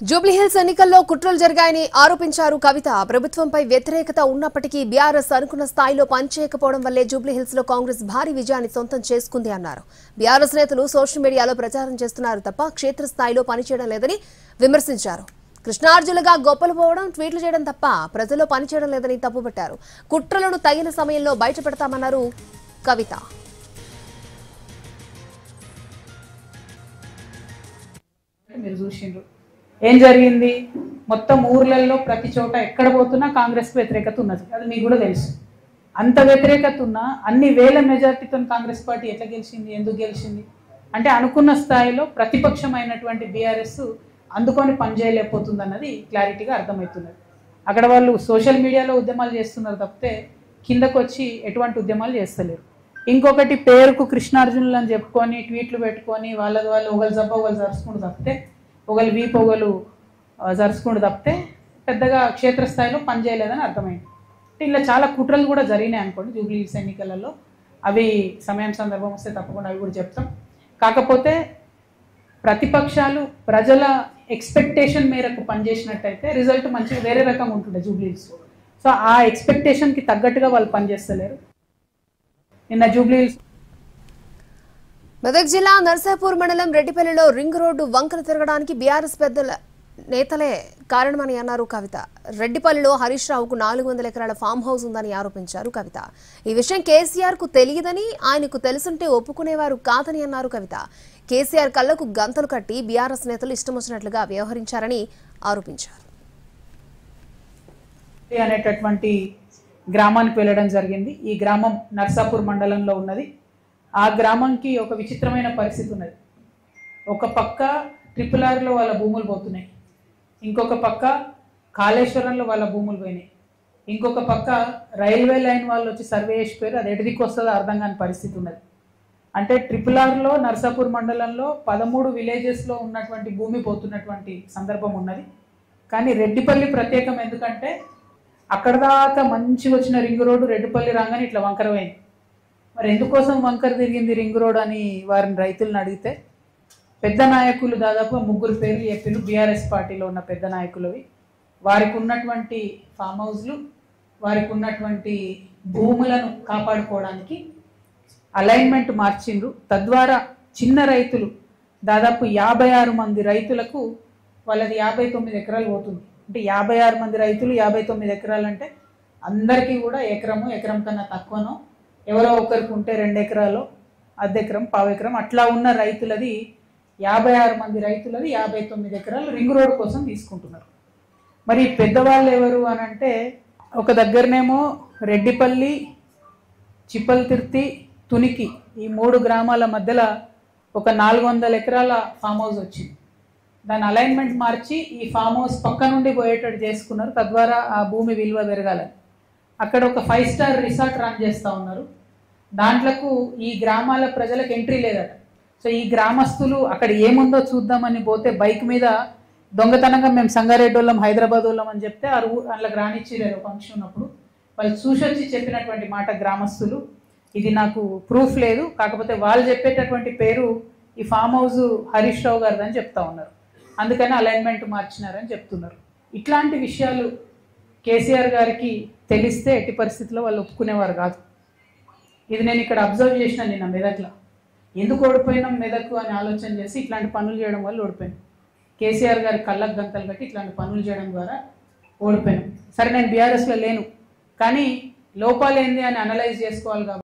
జూబ్లీహిల్స్ ఎన్నికల్లో కుట్రలు జరిగాయని ఆరోపించారు కవిత. ప్రభుత్వంపై వ్యతిరేకత ఉన్నప్పటికీ బీఆర్ఎస్ అనుకున్న స్థాయిలో పనిచేయకపోవడం వల్లే జూబ్లీహిల్స్ లో కాంగ్రెస్ భారీ విజయాన్ని సొంతం చేసుకుంది అన్నారు. బీఆర్ఎస్ నేతలు సోషల్ మీడియాలో ప్రచారం చేస్తున్నారు తప్ప క్షేత్రస్థాయిలో పనిచేయడం లేదని విమర్శించారు. కృష్ణార్జులుగా గొప్పలు పోవడం, ట్వీట్లు చేయడం తప్ప ప్రజల్లో పనిచేయడం లేదని తప్పుపట్టారు. కుట్రలను తగిన సమయంలో బయటపెడతామన్నారు కవిత. ఏం జరిగింది? మొత్తం ఊర్లలో ప్రతి చోట ఎక్కడ పోతున్నా కాంగ్రెస్ వ్యతిరేకత ఉన్నది. అది మీకు కూడా తెలుసు. అంత వ్యతిరేకత ఉన్నా అన్ని వేల మెజార్టీతో కాంగ్రెస్ పార్టీ ఎట్లా గెలిచింది, ఎందుకు గెలిచింది అంటే అనుకున్న స్థాయిలో ప్రతిపక్షమైనటువంటి బీఆర్ఎస్ అందుకొని పనిచేయలేకపోతుంది అన్నది క్లారిటీగా అర్థమవుతున్నది. అక్కడ వాళ్ళు సోషల్ మీడియాలో ఉద్యమాలు చేస్తున్నారు తప్పితే కిందకు వచ్చి ఎటువంటి ఉద్యమాలు చేస్తలేరు. ఇంకొకటి పేరుకు కృష్ణార్జునులు అని చెప్పుకొని ట్వీట్లు పెట్టుకొని వాళ్ళది వాళ్ళు ఒకళ్ళు జబ్బ ఒకళ్ళు జరుచుకుంటూ తప్పితే ఒకళ్ళు వీపు ఒకళ్ళు జరుచుకుంటూ తప్పితే పెద్దగా క్షేత్రస్థాయిలో పనిచేయలేదని అర్థమైంది. ఇలా చాలా కుట్రలు కూడా జరిగినాయి అనుకోండి జూబ్లీహిల్స్ ఎన్నికలలో. అవి సమయం సందర్భం వస్తే తప్పకుండా అవి కూడా చెప్తాం. కాకపోతే ప్రతిపక్షాలు ప్రజల ఎక్స్పెక్టేషన్ మేరకు పనిచేసినట్టయితే రిజల్ట్ మంచిగా వేరే రకంగా ఉంటుండే జూబ్లీహిల్స్. సో ఆ ఎక్స్పెక్టేషన్కి తగ్గట్టుగా వాళ్ళు పనిచేస్తలేరు. నిన్న జూబ్లీహిల్స్ మెదక్ జిల్లా నర్సాపూర్ మండలం రెడ్డిపల్లిలో రింగ్ రోడ్డు వంకలు తిరగడానికి బీఆర్ఎస్ పెద్దల నేతలే కారణమని అన్నారు కవిత. రెడ్డిపల్లిలో హరీష్ రావుకు 400 ఎకరాల ఫామ్ హౌస్ ఉందని ఆరోపించారు కవిత. ఈ విషయం కేసీఆర్ కు తెలియదని, ఆయనకు తెలుసుంటే ఒప్పుకునేవారు కాదని అన్నారు కవిత. కేసీఆర్ కళ్లకు గంతలు కట్టి బీఆర్ఎస్ నేతలు ఇష్టం వచ్చినట్లుగా వ్యవహరించారని ఆరోపించారు. అనేటటువంటి గ్రామానికి వెళ్ళడం జరిగింది. ఈ గ్రామం నర్సాపూర్ మండలంలో ఉన్నది. ఆ గ్రామంకి ఒక విచిత్రమైన పరిస్థితి ఉన్నది. ఒక పక్క ట్రిపుల్-ఆర్లో వాళ్ళ భూములు పోతున్నాయి, ఇంకొక పక్క కాళేశ్వరంలో వాళ్ళ భూములు పోయినాయి, ఇంకొక పక్క రైల్వే లైన్ వాళ్ళు వచ్చి సర్వే చేసిపోయారు. అది ఎటుదిక్కు వస్తుందో అర్థం కాని పరిస్థితి ఉన్నది. అంటే ట్రిపుల్-ఆర్లో నర్సాపూర్ మండలంలో 13 విలేజెస్లో ఉన్నటువంటి భూమి పోతున్నటువంటి సందర్భం ఉన్నది. కానీ రెడ్డిపల్లి ప్రత్యేకం ఎందుకంటే అక్కడ దాకా మంచిగా వచ్చిన రింగ్ రోడ్డు రెడ్డిపల్లి రాగానే ఇట్లా వంకర పోయింది. మరి ఎందుకోసం వంకర తిరిగింది రింగ్ రోడ్ అని వారిని రైతులను అడిగితే పెద్ద నాయకులు దాదాపు 3 పేర్లు చెప్పిన బీఆర్ఎస్ పార్టీలో ఉన్న పెద్ద నాయకులవి. వారికి ఉన్నటువంటి ఫామ్ హౌస్లు, వారికి ఉన్నటువంటి భూములను కాపాడుకోవడానికి అలైన్మెంట్ మార్చిండ్రు. తద్వారా చిన్న రైతులు దాదాపు 56 మంది రైతులకు వాళ్ళది 59 ఎకరాలు పోతుంది. అంటే 56 మంది రైతులు 59 ఎకరాలు అంటే అందరికీ కూడా ఎకరం కన్నా తక్కువనో, ఎవరో ఒకరికి ఉంటే 2 ఎకరాలు, అర్ధెకరం, పావెకరం అట్లా ఉన్న రైతులది 56 మంది రైతులది 59 ఎకరాలు రింగ్ రోడ్ కోసం తీసుకుంటున్నారు. మరి పెద్దవాళ్ళు ఎవరు అని అంటే ఒక దగ్గరనేమో రెడ్డిపల్లి, చిప్పల్తిర్తి, తునికి ఈ 3 గ్రామాల మధ్యలో ఒక 400 ఎకరాల ఫామ్ హౌస్ వచ్చింది. దాని అలైన్మెంట్ మార్చి ఈ ఫామ్ హౌస్ పక్క నుండి పోయేటట్టు చేసుకున్నారు. తద్వారా ఆ భూమి విలువ పెరగాలని అక్కడ ఒక 5 స్టార్ రిసార్ట్ రన్ చేస్తూ ఉన్నారు. దాంట్లకు ఈ గ్రామాల ప్రజలకు ఎంట్రీ లేదట. సో ఈ గ్రామస్తులు అక్కడ ఏముందో చూద్దామని పోతే బైక్ మీద దొంగతనంగా మేము సంగారెడ్డి వాళ్ళం, హైదరాబాద్ వాళ్ళం అని చెప్తే అందులోకి రానిచ్చిలేరు ఫంక్షన్ ఉన్నప్పుడు. వాళ్ళు చూసొచ్చి చెప్పినటువంటి మాట గ్రామస్తులు, ఇది నాకు ప్రూఫ్ లేదు, కాకపోతే వాళ్ళు చెప్పేటటువంటి పేరు ఈ ఫామ్ హౌస్ హరీష్ రావు గారిది అని చెప్తా ఉన్నారు. అందుకని అలైన్మెంట్ మార్చినారని చెప్తున్నారు. ఇట్లాంటి విషయాలు కేసీఆర్ గారికి తెలిస్తే ఎట్టి పరిస్థితుల్లో వాళ్ళు ఒప్పుకునేవారు కాదు. ఇది నేను ఇక్కడ అబ్జర్వ్ చేసిన నిన్న మెదక్లో. ఎందుకు ఓడిపోయినాం మెదక్ అని ఆలోచన చేసి ఇట్లాంటి పనులు చేయడం వల్ల ఓడిపోయాను. కేసీఆర్ గారి కళ్ళకు గంతలు కట్టి ఇట్లాంటి పనులు చేయడం ద్వారా ఓడిపోయాను. సరే నేను బీఆర్ఎస్లో లేను, కానీ లోపాలు ఏంది అని అనలైజ్ చేసుకోవాలి కాబట్టి